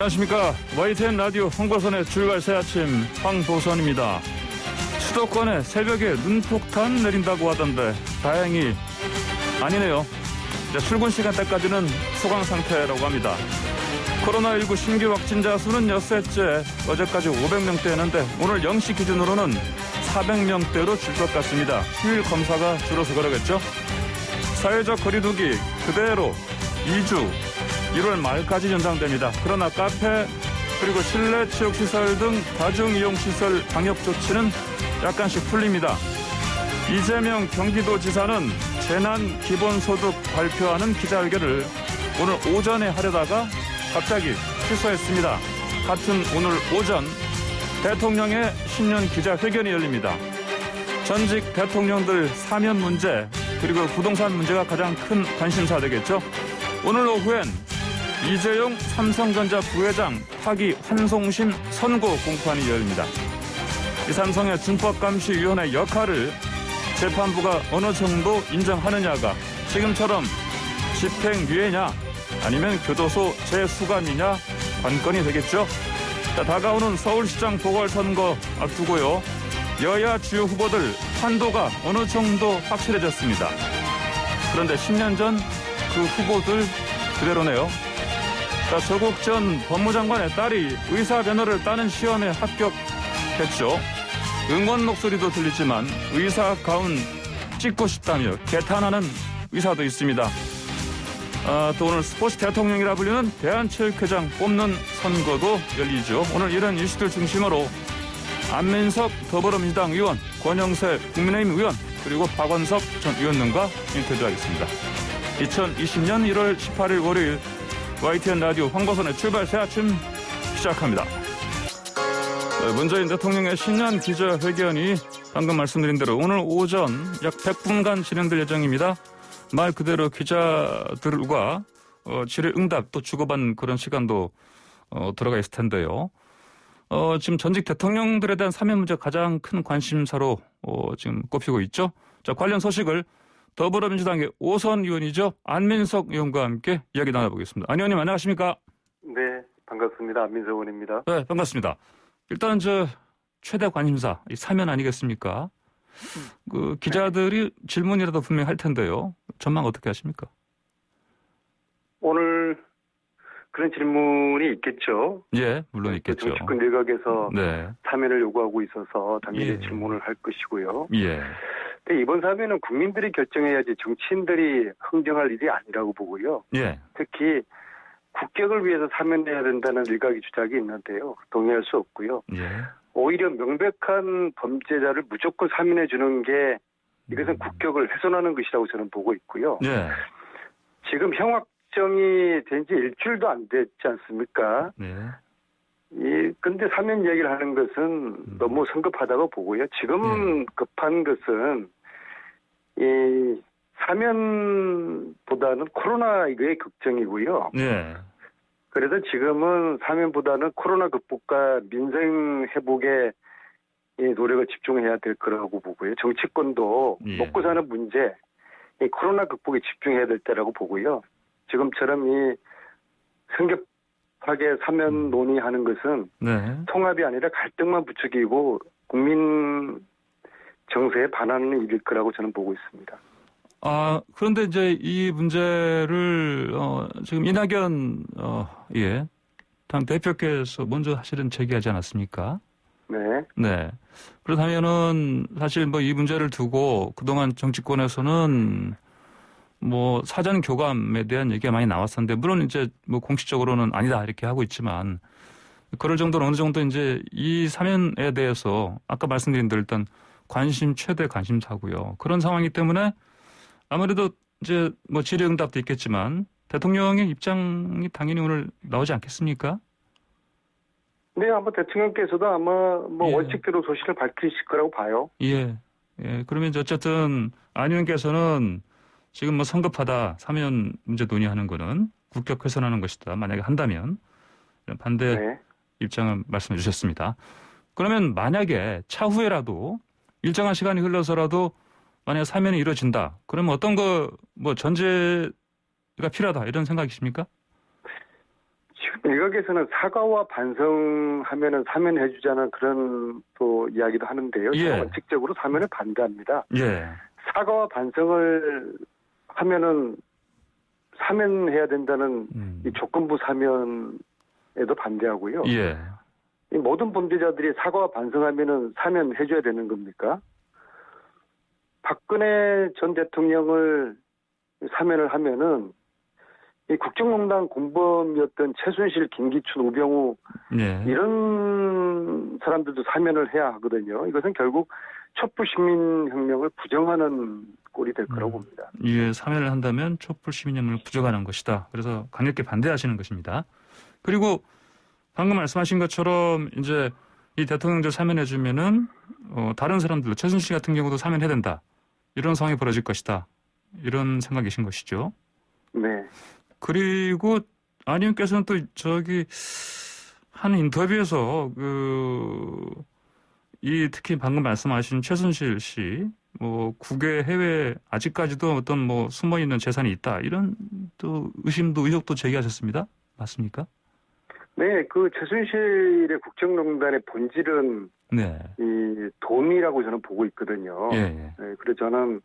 안녕하십니까. YTN 라디오 황보선의 출발 새 아침 황보선입니다. 수도권에 새벽에 눈폭탄 내린다고 하던데 다행히 아니네요. 이제 출근 시간대까지는 소강 상태라고 합니다. 코로나19 신규 확진자 수는 엿새째 어제까지 500명대였는데 오늘 0시 기준으로는 400명대로 줄 것 같습니다. 휴일 검사가 줄어서 그러겠죠. 사회적 거리두기 그대로 2주 1월 말까지 연장됩니다. 그러나 카페 그리고 실내 체육시설 등 다중이용시설 방역조치는 약간씩 풀립니다. 이재명 경기도지사는 재난기본소득 발표하는 기자회견을 오늘 오전에 하려다가 갑자기 취소했습니다. 같은 오늘 오전 대통령의 신년 기자회견이 열립니다. 전직 대통령들 사면 문제 그리고 부동산 문제가 가장 큰 관심사 되겠죠. 오늘 오후엔 이재용 삼성전자 부회장 파기 환송심 선고 공판이 열립니다. 이 삼성의 준법감시위원회 역할을 재판부가 어느 정도 인정하느냐가 지금처럼 집행유예냐 아니면 교도소 재수감이냐 관건이 되겠죠. 자, 다가오는 서울시장 보궐선거 앞두고요. 여야 주요 후보들 판도가 어느 정도 확실해졌습니다. 그런데 10년 전 그 후보들 그대로네요. 자, 조국 전 법무장관의 딸이 의사변호를 따는 시험에 합격했죠. 응원 목소리도 들리지만 의사 가운 찍고 싶다며 개탄하는 의사도 있습니다. 또 오늘 스포츠 대통령이라 불리는 대한체육회장 뽑는 선거도 열리죠. 오늘 이런 이슈들 중심으로 안민석 더불어민주당 의원, 권영세 국민의힘 의원, 그리고 박원석 전 의원님과 인터뷰하겠습니다. 2020년 1월 18일 월요일 YTN 라디오 황보선의 출발 새 아침 시작합니다. 문재인 대통령의 신년 기자회견이 방금 말씀드린 대로 오늘 오전 약 100분간 진행될 예정입니다. 말 그대로 기자들과 질의응답 또 주고받는 그런 시간도 들어가 있을 텐데요. 지금 전직 대통령들에 대한 사면 문제가 가장 큰 관심사로 지금 꼽히고 있죠. 자, 관련 소식을 더불어민주당의 오선 의원이죠. 안민석 의원과 함께 이야기 나눠보겠습니다. 안 의원님 안녕하십니까? 네, 반갑습니다. 안민석 의원입니다. 네, 반갑습니다. 일단 최대 관심사 이 사면 아니겠습니까? 그 기자들이 질문이라도 분명히 할 텐데요. 전망 어떻게 하십니까? 오늘 그런 질문이 있겠죠. 예, 물론 있겠죠. 정치권 내각에서 네. 사면을 요구하고 있어서 당연히 예. 질문을 할 것이고요. 예. 근데 이번 사면은 국민들이 결정해야지 정치인들이 흥정할 일이 아니라고 보고요. 예. 특히 국격을 위해서 사면해야 된다는 일각의 주장이 있는데요. 동의할 수 없고요. 예. 오히려 명백한 범죄자를 무조건 사면해 주는 게 이것은 국격을 훼손하는 것이라고 저는 보고 있고요. 예. 지금 형 확정이 된 지 일주일도 안 됐지 않습니까? 네. 근데 사면 이야기를 하는 것은 너무 성급하다고 보고요. 지금 급한 것은 이 사면보다는 코로나 이거의 걱정이고요. 예. 그래서 지금은 사면보다는 코로나 극복과 민생 회복에 이 노력을 집중해야 될 거라고 보고요. 정치권도 예. 먹고 사는 문제, 이 코로나 극복에 집중해야 될 때라고 보고요. 지금처럼 이 성급하게 사면 논의하는 것은 네. 통합이 아니라 갈등만 부추기고 국민 정서에 반하는 일일 거라고 저는 보고 있습니다. 그런데 이제 이 문제를 지금 이낙연 당 대표께서 먼저 사실은 제기하지 않았습니까? 네. 네. 그렇다면은 사실 이 문제를 두고 그동안 정치권에서는 사전 교감에 대한 얘기가 많이 나왔었는데 물론 이제 공식적으로는 아니다 이렇게 하고 있지만 그럴 정도는 어느 정도 이제 이 사면에 대해서 아까 말씀드린 대로 일단 최대 관심사고요. 그런 상황이기 때문에 아무래도 이제 질의응답도 있겠지만 대통령의 입장이 당연히 오늘 나오지 않겠습니까? 네, 아마 대통령께서도 아마 예. 원칙대로 소신을 밝히실 거라고 봐요. 예. 그러면 이제 어쨌든 안 의원께서는 지금 성급하다 사면 문제 논의하는 거는 국격 훼손하는 것이다. 만약에 한다면 반대 네. 입장을 말씀해 주셨습니다. 그러면 만약에 차후에라도 일정한 시간이 흘러서라도 만약에 사면이 이루어진다. 그러면 어떤 전제가 필요하다 이런 생각이십니까? 지금 일각에서는 사과와 반성하면은 사면해주자는 그런 또 이야기도 하는데요. 예. 저는 원칙적으로 사면을 반대합니다. 예. 사과와 반성을 하면은 사면해야 된다는 이 조건부 사면에도 반대하고요. 예. 이 모든 범죄자들이 사과와 반성하면은 사면해줘야 되는 겁니까? 박근혜 전 대통령을 사면을 하면은 이 국정농단 공범이었던 최순실, 김기춘, 우병우 예. 이런 사람들도 사면을 해야 하거든요. 이것은 결국 촛불 시민혁명을 부정하는 꼴이 될 거라고 봅니다. 예, 사면을 한다면 촛불 시민혁명을 부정하는 것이다. 그래서 강력히 반대하시는 것입니다. 그리고 방금 말씀하신 것처럼 이제 이 대통령들 사면해주면은 다른 사람들도 최순실 같은 경우도 사면해야 된다. 이런 상황이 벌어질 것이다. 이런 생각이신 것이죠. 네. 그리고 안 의원께서는 또 한 인터뷰에서 특히 방금 말씀하신 최순실 씨 국외 해외 아직까지도 어떤 숨어 있는 재산이 있다 이런 또 의심도 의혹도 제기하셨습니다. 맞습니까? 네, 그 최순실의 국정농단의 본질은 네. 이 돈이라고 저는 보고 있거든요. 예. 네, 그래서 저는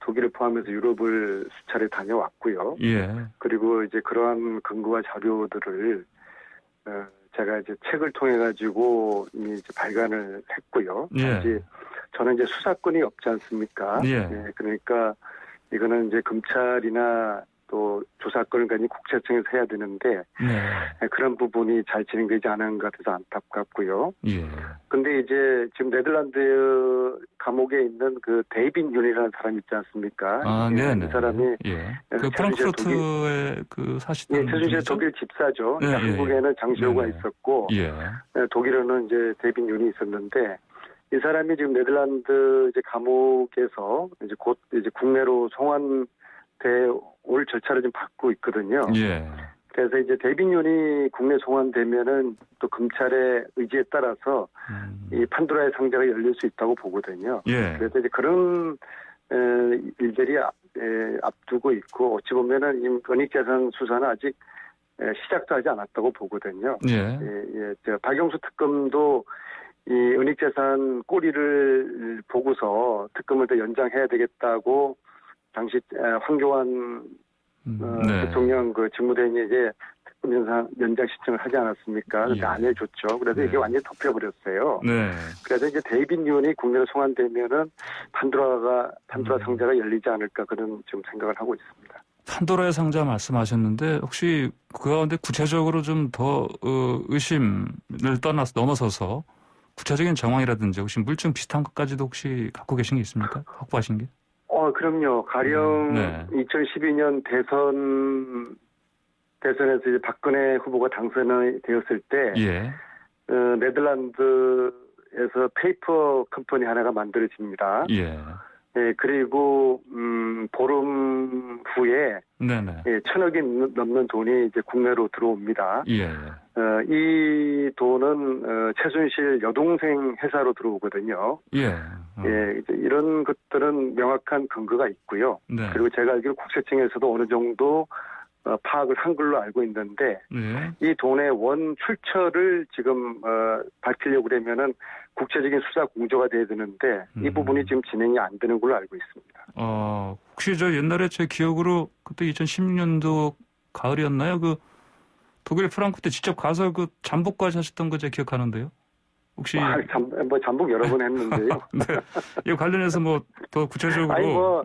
독일을 포함해서 유럽을 수차례 다녀왔고요. 예. 그리고 이제 그러한 근거와 자료들을 제가 이제 책을 통해 가지고 이미 이제 발간을 했고요. 예. 저는 이제 수사권이 없지 않습니까? 예. 그러니까 이거는 이제 검찰이나 또 조사권을 가진 국세청에서 해야 되는데 그런 부분이 잘 진행되지 않은 것 같아서 안타깝고요. 예. 근데 이제 지금 네덜란드 감옥에 있는 그 데이빈 윤이라는 사람 있지 않습니까? 아, 네. 그 사람이 그 프랑크푸르트에 사시던 최순실 독일 집사죠. 네, 한국에는 장시호가 있었고 독일에는 이제 데이빈 윤이 있었는데 이 사람이 지금 네덜란드 이제 감옥에서 이제 곧 이제 국내로 올 절차를 좀 받고 있거든요. 예. 그래서 이제 데이빈 윤이 국내 송환되면은 또 검찰의 의지에 따라서 이 판도라의 상자가 열릴 수 있다고 보거든요. 예. 그래서 이제 그런 일들이 앞두고 있고 어찌 보면은 이 은닉재산 수사는 아직 시작도 하지 않았다고 보거든요. 예. 박영수 특검도 이 은닉재산 꼬리를 보고서 특검을 더 연장해야 되겠다고 당시 황교안 대통령 그 직무대행에게 특검 연장 신청을 하지 않았습니까? 그런데 안 해줬죠. 그래서 이게 완전히 덮여버렸어요. 네. 그래서 이제 데이빈 윤이 국내로 송환되면은 판도라 상자가 열리지 않을까 그런 지금 생각을 하고 있습니다. 판도라의 상자 말씀하셨는데 혹시 그 가운데 구체적으로 좀 더 의심을 넘어서서 구체적인 정황이라든지 혹시 물증 비슷한 것까지도 혹시 갖고 계신 게 있습니까? 확보하신 게? 그럼요. 가령 2012년 대선에서 이제 박근혜 후보가 당선이 되었을 때 네덜란드에서 페이퍼 컴퍼니 하나가 만들어집니다. 그리고 보름 후에 1,000억이 넘는 돈이 이제 국내로 들어옵니다. 이 돈은 최순실 여동생 회사로 들어오거든요. 이제 이런 것들은 명확한 근거가 있고요. 그리고 제가 알기로 국세청에서도 어느 정도 파악을 한 걸로 알고 있는데 이 돈의 원 출처를 지금 밝히려고 그러면은 국제적인 수사 공조가 돼야 되는데 이 부분이 지금 진행이 안 되는 걸로 알고 있습니다. 혹시 옛날에 제 기억으로 그때 2016년도 가을이었나요? 그 독일 프랑크푸르트 직접 가서 그 잠복까지 하셨던 거 제가 기억하는데요. 혹시 잠복 여러 번 했는데요. 이 관련해서 더 구체적으로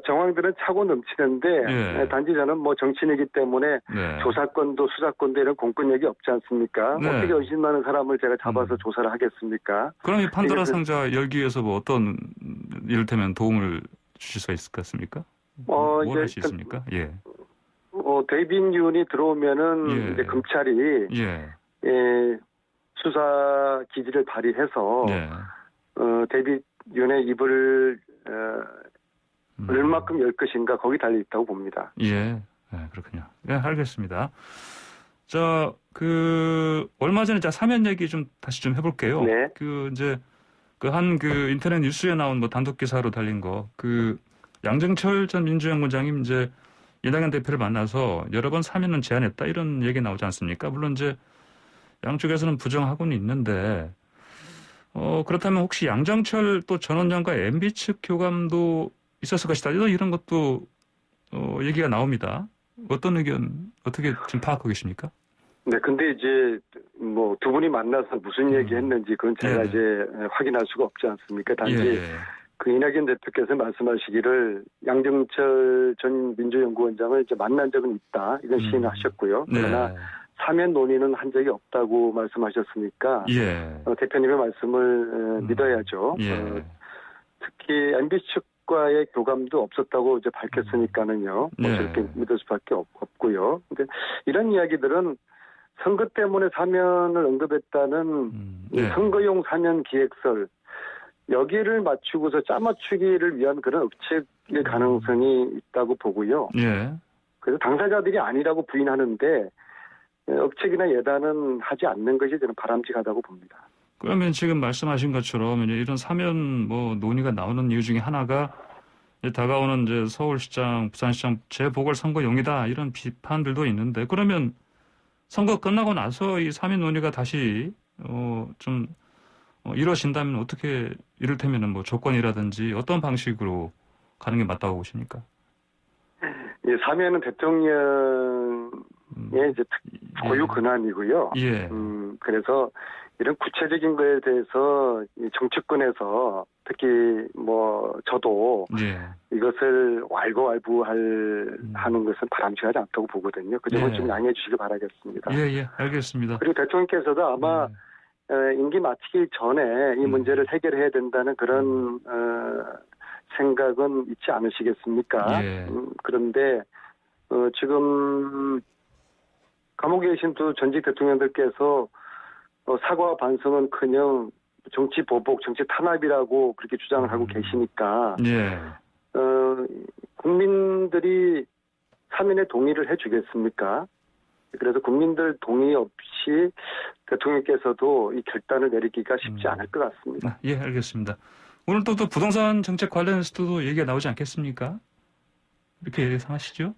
정황들은 차고 넘치는데 단지 저는 정치인이기 때문에 조사권도 수사권도 이런 공권력이 없지 않습니까? 어떻게 의심 많은 사람을 제가 잡아서 조사를 하겠습니까? 그럼 이 판도라 상자 열기 위해서 어떤 이를테면 도움을 주실 수 있을 것 같습니까? 뭘 할 수 있습니까? 데이빈 윤이 들어오면은 이제 검찰이 수사 기지를 발휘해서 데이빈 윤의 입을 얼마큼 열 것인가 거기 달려 있다고 봅니다. 그렇군요. 알겠습니다. 자, 얼마 전에 사면 얘기 좀 다시 좀 해볼게요. 인터넷 뉴스에 나온 단독 기사로 달린 거, 양정철 전 민주연구원장님 이낙연 대표를 만나서 여러 번 사면은 제안했다 이런 얘기 나오지 않습니까? 물론 이제 양쪽에서는 부정하고는 있는데 그렇다면 혹시 양정철 또 전 원장과 MB 측 교감도 있었을 것이다. 이런 것도 얘기가 나옵니다. 어떤 의견 어떻게 지금 파악하고 계십니까? 네, 근데 이제 뭐 두 분이 만나서 무슨 얘기했는지 그건 제가 네네. 이제 확인할 수가 없지 않습니까? 단지 그 이낙연 대표께서 말씀하시기를 양정철 전 민주연구원장을 이제 만난 적은 있다 이런 시인을 하셨고요. 그러나 사면 논의는 한 적이 없다고 말씀하셨으니까 대표님의 말씀을 믿어야죠. 특히 MB 측과의 교감도 없었다고 이제 밝혔으니까는요. 저렇게 믿을 수밖에 없고요. 근데 이런 이야기들은 선거 때문에 사면을 언급했다는 선거용 사면 기획설 여기를 맞추고서 짜맞추기를 위한 그런 억측의 가능성이 있다고 보고요. 그래서 당사자들이 아니라고 부인하는데 억측이나 예단은 하지 않는 것이 저는 바람직하다고 봅니다. 그러면 지금 말씀하신 것처럼 이제 이런 사면 뭐 논의가 나오는 이유 중에 하나가 이제 다가오는 이제 서울시장, 부산시장 재보궐선거용이다 이런 비판들도 있는데 그러면 선거 끝나고 나서 이 사면 논의가 다시 좀 이루어진다면 어떻게 이를테면은 뭐 조건이라든지 어떤 방식으로 가는 게 맞다고 보십니까? 이 사면은 대통령의 이제 고유 권한이고요. 그래서 이런 구체적인 거에 대해서 이 정치권에서 특히 뭐 저도 이것을 왈가왈부하는 것은 바람직하지 않다고 보거든요. 그 점은 좀 양해해 주시기 바라겠습니다. 알겠습니다. 그리고 대통령께서도 아마 임기 마치기 전에 이 문제를 해결해야 된다는 그런 생각은 있지 않으시겠습니까? 그런데 지금 감옥에 계신 두 전직 대통령들께서 사과와 반성은커녕 정치 보복, 정치 탄압이라고 그렇게 주장을 하고 계시니까 국민들이 사면에 동의를 해주겠습니까? 그래서 국민들 동의 없이 대통령께서도 이 결단을 내리기가 쉽지 않을 것 같습니다. 알겠습니다. 오늘 또 부동산 정책 관련해서도 얘기가 나오지 않겠습니까? 이렇게 예상하시죠?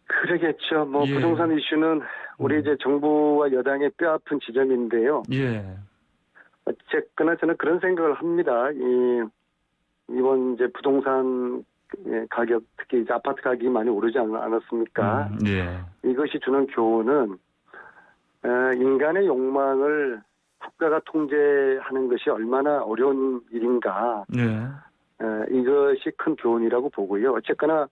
그러겠죠. 뭐 부동산 이슈는 우리 이제 정부와 여당의 뼈아픈 지점인데요. 어쨌거나 저는 그런 생각을 합니다. 이번 이제 부동산 가격, 특히 이제 아파트 가격이 많이 오르지 않았습니까? 이것이 주는 교훈은 인간의 욕망을 국가가 통제하는 것이 얼마나 어려운 일인가. 이것이 큰 교훈이라고 보고요. 어쨌거나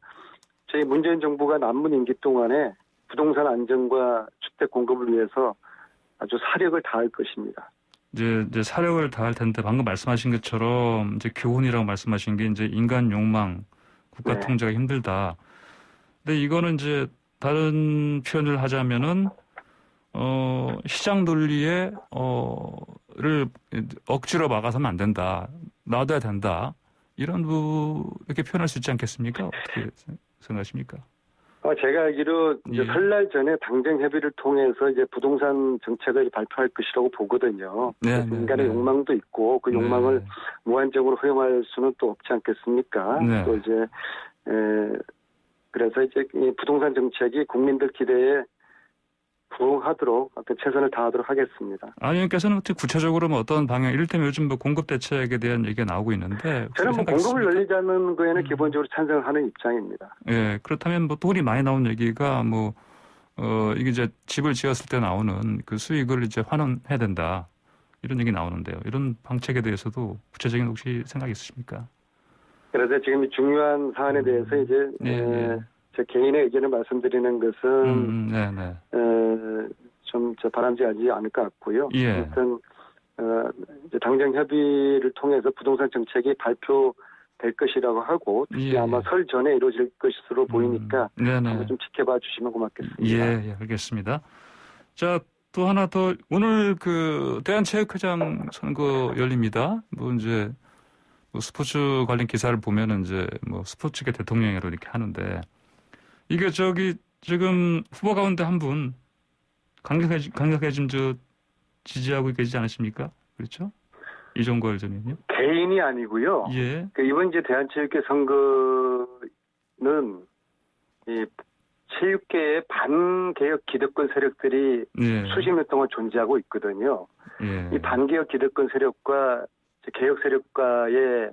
저희 문재인 정부가 남은 임기 동안에 부동산 안정과 주택 공급을 위해서 아주 사력을 다할 것입니다. 이제 사력을 다할 텐데 방금 말씀하신 것처럼 이제 교훈이라고 말씀하신 게 이제 인간 욕망, 국가 통제가 힘들다. 근데 이거는 이제 다른 표현을 하자면은 시장 논리에 를 억지로 막아서는 안 된다. 놔둬야 된다. 이렇게 표현할 수 있지 않겠습니까? 어떻게 생각하십니까? 제가 알기로 이제 설날 전에 당정 협의를 통해서 이제 부동산 정책을 발표할 것이라고 보거든요. 인간의 욕망도 있고 그 욕망을 무한정으로 허용할 수는 또 없지 않겠습니까? 또 이제 그래서 이제 이 부동산 정책이 국민들 기대에 부응하도록 최선을 다하도록 하겠습니다. 안 의원께서는 구체적으로 뭐 어떤 방향, 이를테면 요즘 뭐 공급 대책에 대한 얘기가 나오고 있는데 저는 뭐 공급을 늘리자는 거에는 기본적으로 찬성을 하는 입장입니다. 그렇다면 뭐 또 많이 나온 얘기가 이게 이제 집을 지었을 때 나오는 그 수익을 이제 환원해야 된다 이런 얘기 나오는데요. 이런 방책에 대해서도 구체적인 혹시 생각 있으십니까? 그래서 지금 중요한 사안에 대해서 이제 제 개인의 의견을 말씀드리는 것은 좀 바람직하지 않을 것 같고요. 아무튼 이제 당정 협의를 통해서 부동산 정책이 발표될 것이라고 하고 특히 아마 설 전에 이루어질 것으로 보이니까 한번 좀 지켜봐 주시면 고맙겠습니다. 알겠습니다. 자, 또 하나 더 오늘 그 대한체육회장 선거 열립니다. 이제 스포츠 관련 기사를 보면은 이제 스포츠계 대통령으로 이렇게 하는데. 이게 지금 후보 가운데 한 분 강력하게 좀 지지하고 계시지 않으십니까? 그렇죠? 이종걸 전 의원님. 개인이 아니고요. 이번 이제 대한체육회 선거는 이 체육계에 반개혁 기득권 세력들이 예. 수십 년 동안 존재하고 있거든요. 예. 이 반개혁 기득권 세력과 개혁 세력과의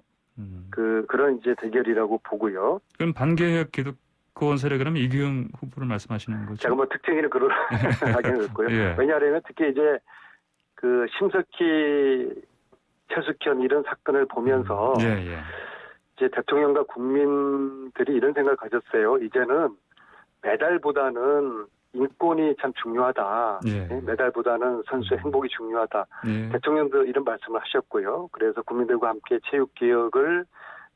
그런 이제 대결이라고 보고요. 그럼 반개혁 기득권 세력이라면 이규영 후보를 말씀하시는 거죠? 제가 뭐 특징이는 그런 하긴 그렇고요. 예. 왜냐하면 특히 이제 그 심석희, 최숙현 이런 사건을 보면서 이제 대통령과 국민들이 이런 생각을 가졌어요. 이제는 메달보다는 인권이 참 중요하다. 메달보다는 선수의 행복이 중요하다. 대통령도 이런 말씀을 하셨고요. 그래서 국민들과 함께 체육개혁을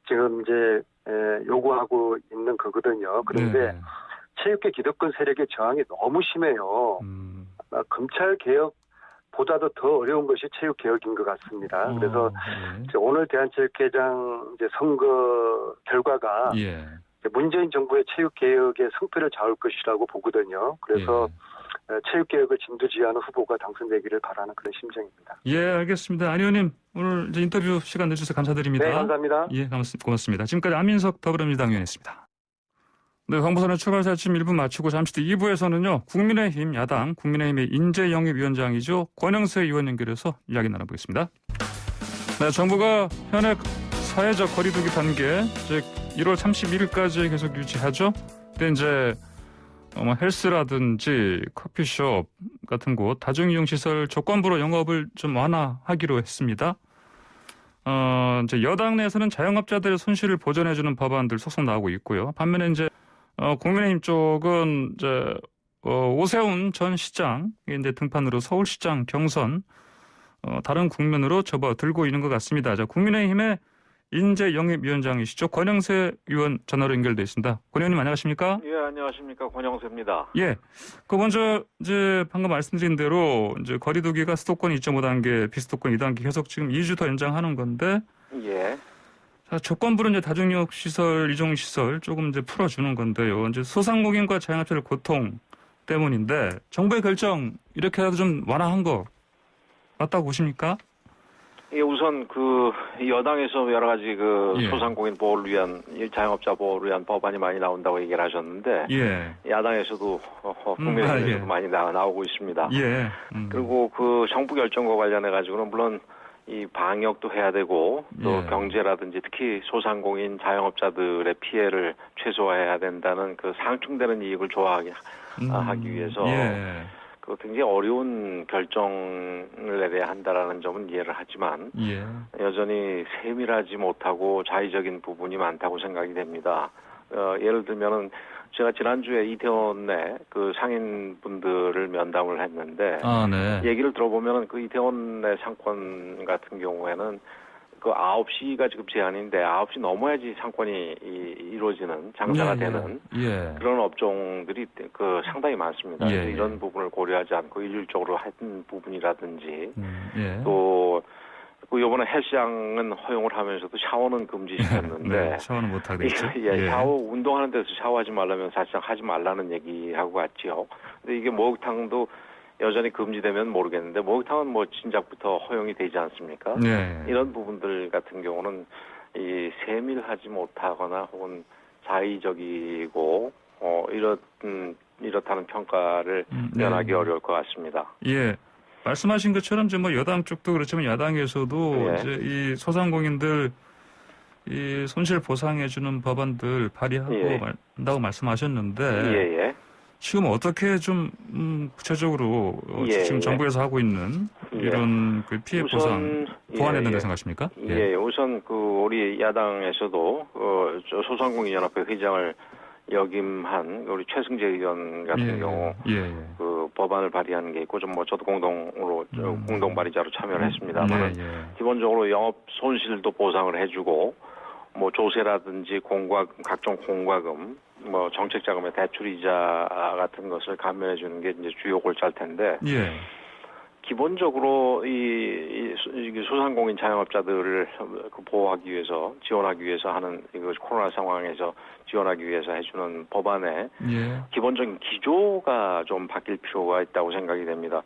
지금 이제 요구하고 있는 거거든요. 그런데 체육계 기득권 세력의 저항이 너무 심해요. 검찰개혁보다도 더 어려운 것이 체육개혁인 것 같습니다. 그래서 오늘 대한체육회장 이제 선거 결과가 문재인 정부의 체육개혁의 성패를 좌우할 것이라고 보거든요. 그래서 체육개혁을 진두지휘하는 후보가 당선되기를 바라는 그런 심정입니다. 예, 알겠습니다. 안 의원님, 오늘 이제 인터뷰 시간 내주셔서 감사드립니다. 네, 감사합니다. 예, 고맙습니다. 지금까지 안민석 더불어민주당 의원이었습니다. 네, 황보선의 출발사 아침 1부 마치고 잠시 뒤 2부에서는요, 국민의힘 야당, 국민의힘의 인재영입위원장이죠, 권영세 의원 연결해서 이야기 나눠보겠습니다. 네, 정부가 현행 사회적 거리두기 단계, 즉 1월 31일까지 계속 유지하죠. 근데 이제 헬스라든지 커피숍 같은 곳, 다중이용시설 조건부로 영업을 좀 완화하기로 했습니다. 이제 여당 내에서는 자영업자들의 손실을 보전해주는 법안들 속속 나오고 있고요. 반면에 이제 국민의힘 쪽은 이제 오세훈 전 시장 이제 등판으로 서울시장 경선 다른 국면으로 접어들고 있는 것 같습니다. 자, 국민의힘의 인재영입위원장이시죠. 권영세 의원 전화로 연결돼 있습니다. 권 의원님 안녕하십니까? 예, 안녕하십니까. 권영세입니다. 예. 먼저 이제 방금 말씀드린 대로 이제 거리두기가 수도권 2.5단계, 비수도권 2단계 계속 지금 2주 더 연장하는 건데. 예. 자, 조건부로 이제 다중이용 시설, 이용 시설 조금 이제 풀어주는 건데요. 이제 소상공인과 자영업자들 고통 때문인데 정부의 결정 이렇게라도 좀 완화한 거 맞다고 보십니까? 예, 우선 여당에서 여러 가지 소상공인 보호를 위한 자영업자 보호를 위한 법안이 많이 나온다고 얘기를 하셨는데 야당에서도 국민의힘에서도 많이 나오고 있습니다. 그리고 정부 결정과 관련해 가지고는 물론 이 방역도 해야 되고 또 경제라든지 특히 소상공인 자영업자들의 피해를 최소화해야 된다는 상충되는 이익을 하기 위해서 굉장히 어려운 결정을 내려야 한다라는 점은 이해를 하지만 여전히 세밀하지 못하고 자의적인 부분이 많다고 생각이 됩니다. 예를 들면은 제가 지난주에 이태원 내 상인분들을 면담을 했는데 얘기를 들어보면은 이태원 내 상권 같은 경우에는 9시가 지금 제한인데 9시 넘어야지 상권이 이루어지는 장사가 되는 그런 업종들이 상당히 많습니다. 이런 부분을 고려하지 않고 일률적으로 한 부분이라든지 또 이번에 헬스장은 허용을 하면서도 샤워는 금지시켰는데 샤워는 못하게 됐죠. 샤워 운동하는 데서 샤워하지 말라면 사실상 하지 말라는 얘기하고 같지요. 근데 이게 목욕탕도 여전히 금지되면 모르겠는데 목욕탕은 진작부터 허용이 되지 않습니까? 이런 부분들 같은 경우는 세밀하지 못하거나 혹은 자의적이고 이렇다는 평가를 면하기 어려울 것 같습니다. 말씀하신 것처럼 이제 여당 쪽도 그렇지만 야당에서도 이제 이 소상공인들 이 손실 보상해주는 법안들 발의하고 한다고 말씀하셨는데 지금 어떻게 좀 구체적으로 지금 정부에서 하고 있는 이런 피해 보상 보완해야 된다고 생각하십니까? 우선 우리 야당에서도 소상공인연합회 회장을 역임한 우리 최승재 의원 같은 경우 법안을 발의하는 게 있고 저도 공동 발의자로 참여를 했습니다만 기본적으로 영업 손실도 보상을 해주고 조세라든지 각종 공과금 정책 자금의 대출이자 같은 것을 감면해 주는 게 이제 주요 골자일 텐데 기본적으로 이 소상공인 자영업자들을 보호하기 위해서 지원하기 위해서 하는 코로나 상황에서 지원하기 위해서 해주는 법안에 기본적인 기조가 좀 바뀔 필요가 있다고 생각이 됩니다.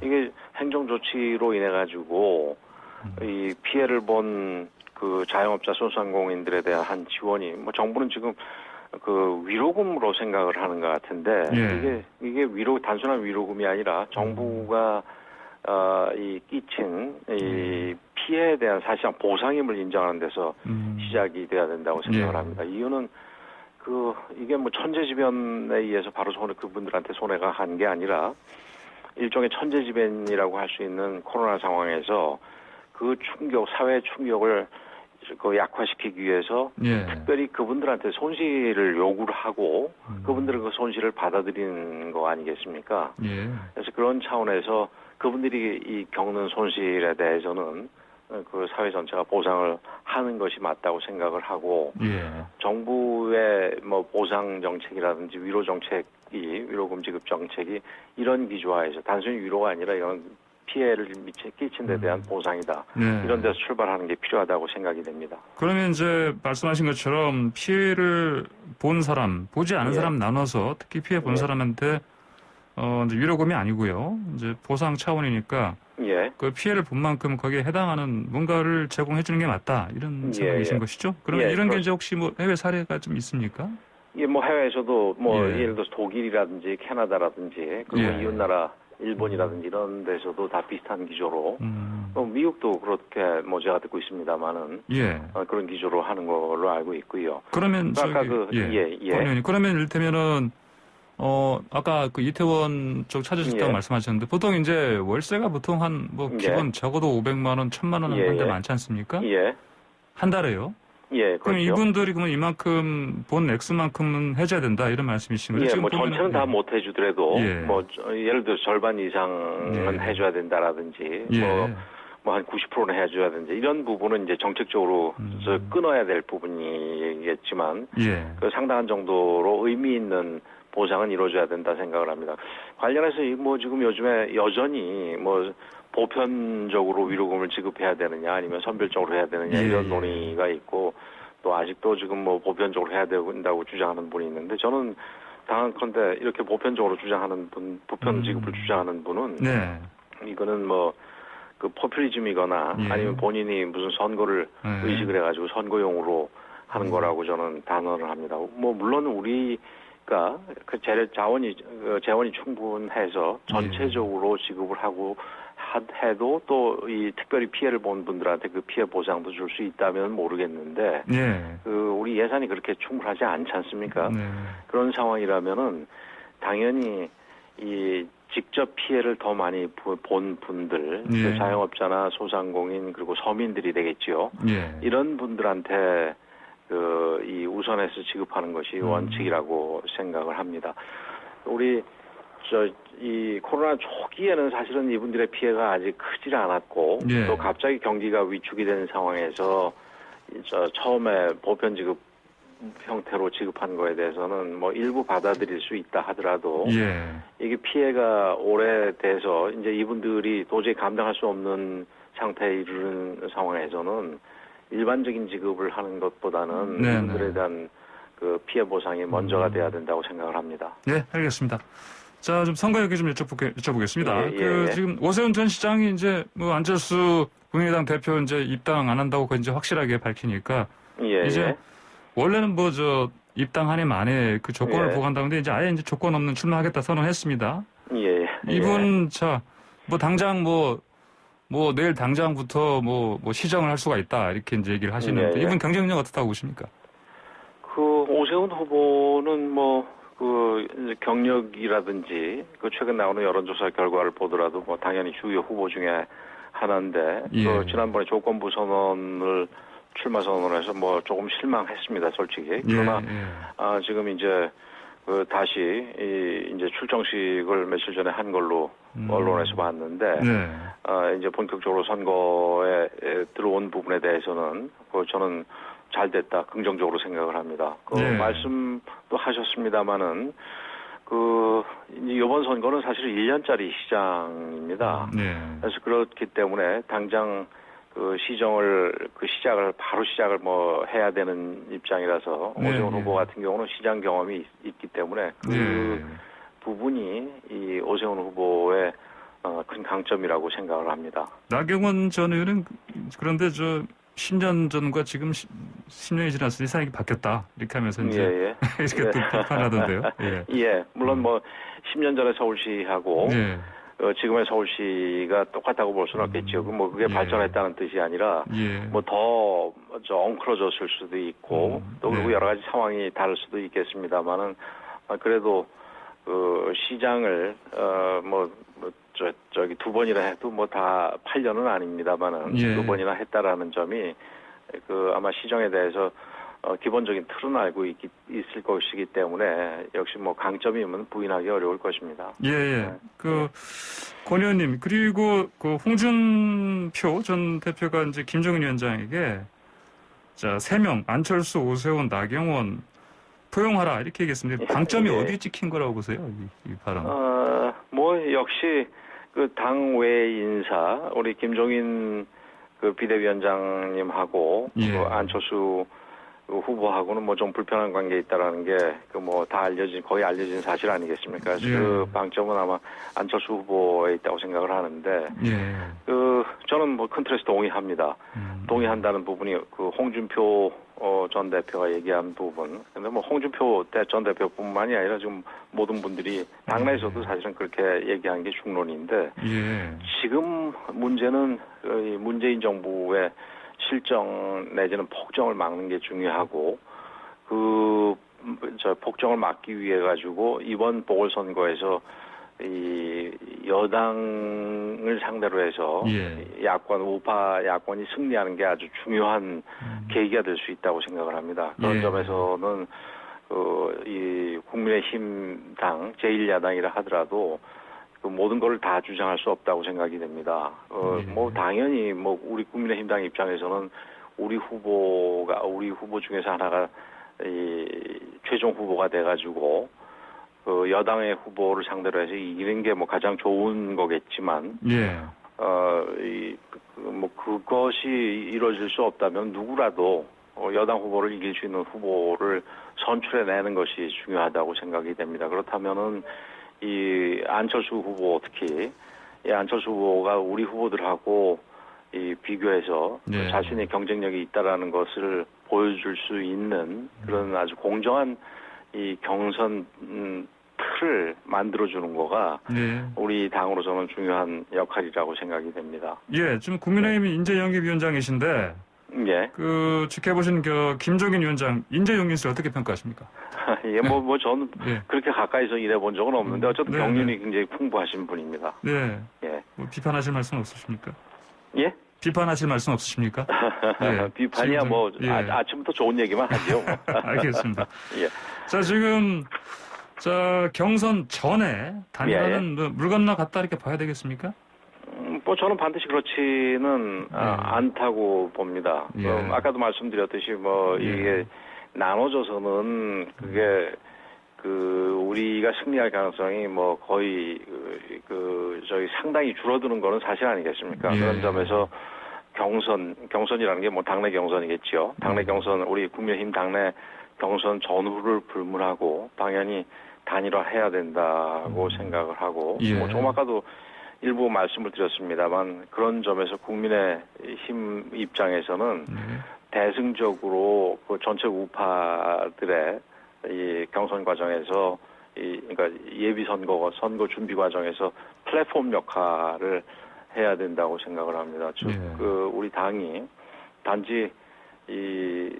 이게 행정 조치로 인해 가지고 이 피해를 본 자영업자 소상공인들에 대한 지원이 정부는 지금 그 위로금으로 생각을 하는 것 같은데 이게 단순한 위로금이 아니라 정부가 이 끼친 이 피해에 대한 사실상 보상임을 인정하는 데서 시작이 돼야 된다고 생각을 합니다. 이유는 이게 뭐 천재지변에 의해서 바로 그분들한테 손해가 간 게 아니라 일종의 천재지변이라고 할 수 있는 코로나 상황에서 그 충격, 사회 충격을 약화시키기 위해서 특별히 그분들한테 손실을 요구를 하고 그분들은 그 손실을 받아들이는 거 아니겠습니까? 그래서 그런 차원에서 그분들이 이 겪는 손실에 대해서는 그 사회 전체가 보상을 하는 것이 맞다고 생각을 하고 정부의 뭐 보상 정책이라든지 위로 정책이 위로금 지급 정책이 이런 기조화에서 단순히 위로가 아니라 이런 피해를 끼친 데 대한 보상이다. 이런 데서 출발하는 게 필요하다고 생각이 됩니다. 그러면 이제 말씀하신 것처럼 피해를 본 사람, 보지 않은 사람 나눠서 특히 피해 본 사람한테 이제 위로금이 아니고요. 이제 보상 차원이니까 그 피해를 본 만큼 거기에 해당하는 뭔가를 제공해 주는 게 맞다. 이런 생각이신 것이죠? 그러면 이런 게 이제 혹시 뭐 해외 사례가 좀 있습니까? 뭐 해외에서도 뭐 예를 들어서 독일이라든지 캐나다라든지 그리고 이웃나라 일본이라든지 이런 데서도 다 비슷한 기조로 미국도 그렇게 뭐 제가 듣고 있습니다만은 그런 기조로 하는 걸로 알고 있고요. 그러면 아까 그러면 이를테면은 아까 그 이태원 쪽 찾으셨다고 말씀하셨는데 보통 이제 월세가 보통 한 뭐 기본 적어도 500만 원, 1000만 원 한 대 많지 않습니까? 한 달에요? 그럼 그렇죠. 이분들이 그러면 이만큼 본 액수만큼은 해줘야 된다 이런 말씀이신 거죠? 지금 뭐 전체는 다 못 해주더라도 뭐 예를 들어 절반 이상은 해줘야 된다라든지 뭐 한 90%는 해줘야 된다 이런 부분은 이제 정책적으로 끊어야 될 부분이겠지만 그 상당한 정도로 의미 있는 보상은 이루어져야 된다 생각을 합니다. 관련해서 뭐 지금 요즘에 여전히 뭐 보편적으로 위로금을 지급해야 되느냐 아니면 선별적으로 해야 되느냐 이런 논의가 있고 또 아직도 지금 뭐 보편적으로 해야 된다고 주장하는 분이 있는데 저는 당한컨대 이렇게 보편적으로 주장하는 분, 보편 지급을 주장하는 분은 이거는 뭐 그 포퓰리즘이거나 아니면 본인이 무슨 선거를 의식을 해가지고 선거용으로 하는 거라고 저는 단언을 합니다. 뭐 물론 우리가 그 재원이 충분해서 전체적으로 지급을 하고 해도 또 이 특별히 피해를 본 분들한테 그 피해 보상도 줄 수 있다면 모르겠는데 우리 예산이 그렇게 충분하지 않지 않습니까? 그런 상황이라면은 당연히 이 직접 피해를 더 많이 본 분들, 그 자영업자나 소상공인 그리고 서민들이 되겠지요. 이런 분들한테 이 우선해서 지급하는 것이 원칙이라고 생각을 합니다. 우리 이 코로나 초기에는 사실은 이분들의 피해가 아직 크지 않았고 또 갑자기 경기가 위축이 된 상황에서 처음에 보편 지급 형태로 지급한 거에 대해서는 뭐 일부 받아들일 수 있다 하더라도 이게 피해가 오래돼서 이제 이분들이 도저히 감당할 수 없는 상태에 이르는 상황에서는 일반적인 지급을 하는 것보다는 이분들에 대한 그 피해 보상이 먼저가 돼야 된다고 생각을 합니다. 네, 알겠습니다. 자, 좀 선거 얘기 좀 여쭤보겠습니다. 지금 오세훈 전 시장이 이제 뭐 안철수 국민의당 대표 이제 입당 안 한다고 이제 확실하게 밝히니까 이제 원래는 뭐 입당 한 해 만에 그 조건을 보관한다는데 이제 아예 이제 조건 없는 출마하겠다 선언했습니다. 이분 뭐 당장 뭐 내일 당장부터 뭐 시정을 할 수가 있다 이렇게 이제 얘기를 하시는데 이분 경쟁력 어떻다고 보십니까? 그 오세훈 후보는 그 경력이라든지 그 최근 나오는 여론조사 결과를 보더라도 뭐 당연히 주요 후보 중에 하나인데 그 지난번에 조건부 선언을 출마 선언해서 뭐 조금 실망했습니다, 솔직히. 그러나 지금 이제 그 다시 이제 출정식을 며칠 전에 한 걸로 언론에서 봤는데 이제 본격적으로 선거에 들어온 부분에 대해서는 저는 잘 됐다, 긍정적으로 생각을 합니다. 말씀도 하셨습니다마는 이번 선거는 사실 1년짜리 시장입니다. 그래서 그렇기 때문에 당장 바로 시작을 뭐 해야 되는 입장이라서 오세훈 후보 같은 경우는 시장 경험이 있기 때문에 그 부분이 이 오세훈 후보의 큰 강점이라고 생각을 합니다. 나경원 전 의원은 그런데 10년 전과 지금 10년이 지나서 세상이 바뀌었다. 이렇게 하면서 이제 이렇게 또 비판하던데요. 물론 뭐 10년 전에 서울시하고 지금의 서울시가 똑같다고 볼 수는 없겠죠. 뭐 그게 발전했다는 뜻이 아니라 뭐 더 엉클어졌을 수도 있고 또 그리고 여러 가지 상황이 다를 수도 있겠습니다만은 그래도 그 시장을 저기 두 번이나 해도 뭐 다 8년은 아닙니다만은 두 번이나 했다라는 점이 그 아마 시정에 대해서 기본적인 틀은 알고 있을 것이기 때문에 역시 뭐 강점이면 부인하기 어려울 것입니다. 권 의원님 그리고 그 홍준표 전 대표가 이제 김종인 위원장에게 자 3명 안철수, 오세훈, 나경원 포용하라 이렇게 얘기했습니다. 방점이 어디에 찍힌 거라고 보세요? 이 발언. 뭐 역시 그 당외 인사 우리 김종인 그 비대위원장님하고 그 안철수 후보하고는 뭐 좀 불편한 관계에 있다라는 게 그 뭐 다 거의 알려진 사실 아니겠습니까? 그래서 그 방점은 아마 안철수 후보에 있다고 생각을 하는데, 그 저는 뭐 큰 틀에서 동의합니다. 동의한다는 부분이 그 홍준표 전 대표가 얘기한 부분. 근데 뭐 홍준표 전 대표뿐만이 아니라 지금 모든 분들이 당내에서도 사실은 그렇게 얘기한 게 중론인데, 지금 문제는 문재인 정부의 실정 내지는 폭정을 막는 게 중요하고 폭정을 막기 위해 가지고 이번 보궐선거에서 이 여당을 상대로 해서 우파 야권이 승리하는 게 아주 중요한 계기가 될 수 있다고 생각을 합니다. 그런 점에서는 이 국민의힘 당 제1야당이라 하더라도 그 모든 걸 다 주장할 수 없다고 생각이 됩니다. 뭐 당연히 뭐 우리 국민의힘 당 입장에서는 우리 후보 중에서 하나가 이 최종 후보가 돼가지고 그 여당의 후보를 상대로 해서 이기는 게 뭐 가장 좋은 거겠지만, 뭐 그것이 이루어질 수 없다면 누구라도 여당 후보를 이길 수 있는 후보를 선출해내는 것이 중요하다고 생각이 됩니다. 그렇다면은 이 안철수 후보 특히 이 안철수 후보가 우리 후보들하고 이 비교해서 자신의 경쟁력이 있다라는 것을 보여줄 수 있는 그런 아주 공정한 이 경선 틀을 만들어주는 거가 우리 당으로서는 중요한 역할이라고 생각이 됩니다. 지금 국민의힘 인재영입위원장이신데 그 지켜보신 그 김종인 위원장 인재영입을 어떻게 평가하십니까? 저는 그렇게 가까이서 일해본 적은 없는데 어쨌든 경륜이 굉장히 풍부하신 분입니다. 뭐 비판하실 말씀 없으십니까? 비판하실 말씀 없으십니까? 비판이야 뭐 아침부터 좋은 얘기만 하죠. 알겠습니다. 자 지금 경선 전에 단일화는 물 건너 갔다 이렇게 봐야 되겠습니까? 뭐 저는 반드시 그렇지는 않다고 봅니다. 아까도 말씀드렸듯이 뭐 이게 나눠져서는 그게 우리가 승리할 가능성이 뭐 거의 상당히 줄어드는 거는 사실 아니겠습니까? 그런 점에서 경선이라는 게 뭐 당내 경선이겠죠. 당내 경선, 우리 국민의힘 당내 경선 전후를 불문하고 당연히 단일화해야 된다고 생각을 하고, 뭐 조금 아까도 일부 말씀을 드렸습니다만 그런 점에서 국민의힘 입장에서는 대승적으로 그 전체 우파들의 이 경선 과정에서 그러니까 예비 선거 준비 과정에서 플랫폼 역할을 해야 된다고 생각을 합니다. 즉, 우리 당이 단지 이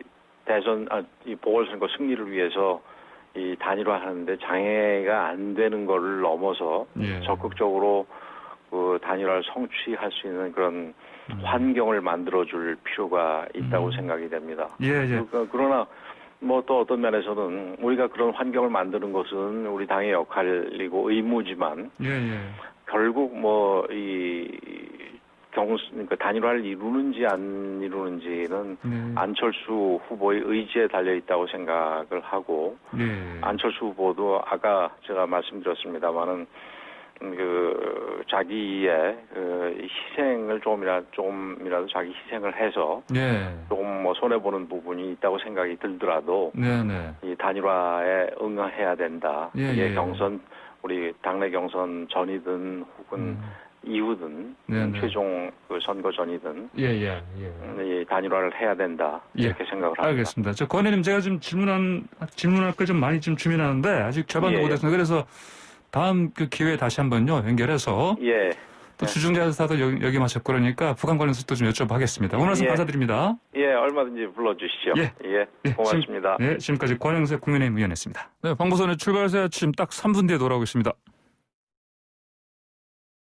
보궐선거 승리를 위해서 이 단일화하는데 장애가 안 되는 거를 넘어서 적극적으로 그 단일화를 성취할 수 있는 그런 환경을 만들어줄 필요가 있다고 생각이 됩니다. 그러나 뭐 또 어떤 면에서는 우리가 그런 환경을 만드는 것은 우리 당의 역할이고 의무지만 결국 뭐 그러니까 단일화를 이루는지 안 이루는지는 안철수 후보의 의지에 달려 있다고 생각을 하고 안철수 후보도 아까 제가 말씀드렸습니다만은 자기의 희생을 조금이라도 자기 희생을 해서 조금 뭐 손해 보는 부분이 있다고 생각이 들더라도 이 단일화에 응해야 된다. 이게 우리 당내 경선 전이든 혹은 이후든 최종 그 선거 전이든 이 단일화를 해야 된다 이렇게 생각을 합니다. 알겠습니다. 저 권의님 제가 좀 질문할 걸 좀 많이 좀 준비해놨는데 아직 절반도 못했습니다. 그래서 다음 그 기회에 다시 한번요 연결해서 또 주중자사도 역임하셨고 그러니까 북한 관련해서 또 좀 여쭤보겠습니다. 오늘 말씀 감사드립니다. 얼마든지 불러주시죠. 고맙습니다. 지금까지 권영세 국민의힘 의원이었습니다. 네, 방보선의 출발새 아침 딱 3분 뒤에 돌아오겠습니다.